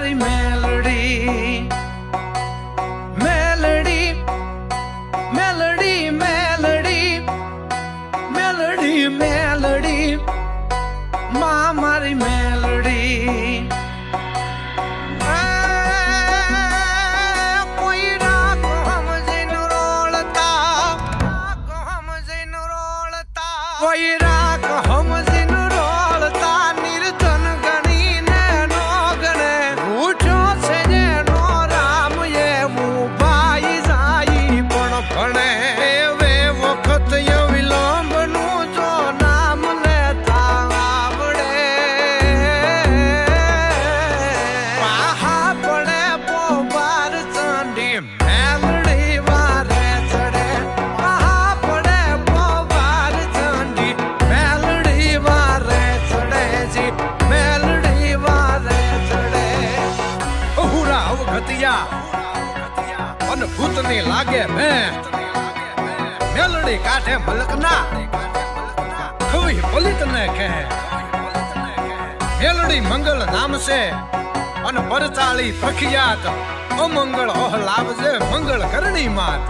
મારી મેલડી મેલડી મેલડી મેલડી મેલડી મેલડી માં મારી મેલડી કોઈ રાગ સમજીને રોળતા કોઈ રાગ સમજીને રોળતા નિર્ધન ગણીને નો ગણે રૂઠો છે જેનો રામ એવું ભાઈ જાય પણ ભણે એવે વખત વિલંબનું જો નામ લેતા આવડે પાહા પડે પોબાર ચંડી મેલડી વારે ચડે પાહા પડે પોબાર ચંડી મેલડી વારે ચડે જી મેલડી વારે ચડે હુરા અવગતિયા અનભૂતની લાગે મેં મેલડી કાઢે મલકના કવિ પલિત ને કહે મેલડી મંગલ નામ છે અને પરચાળી પ્રખ્યાત અમંગળ ઓહ લાવજે મંગળ કરણી માત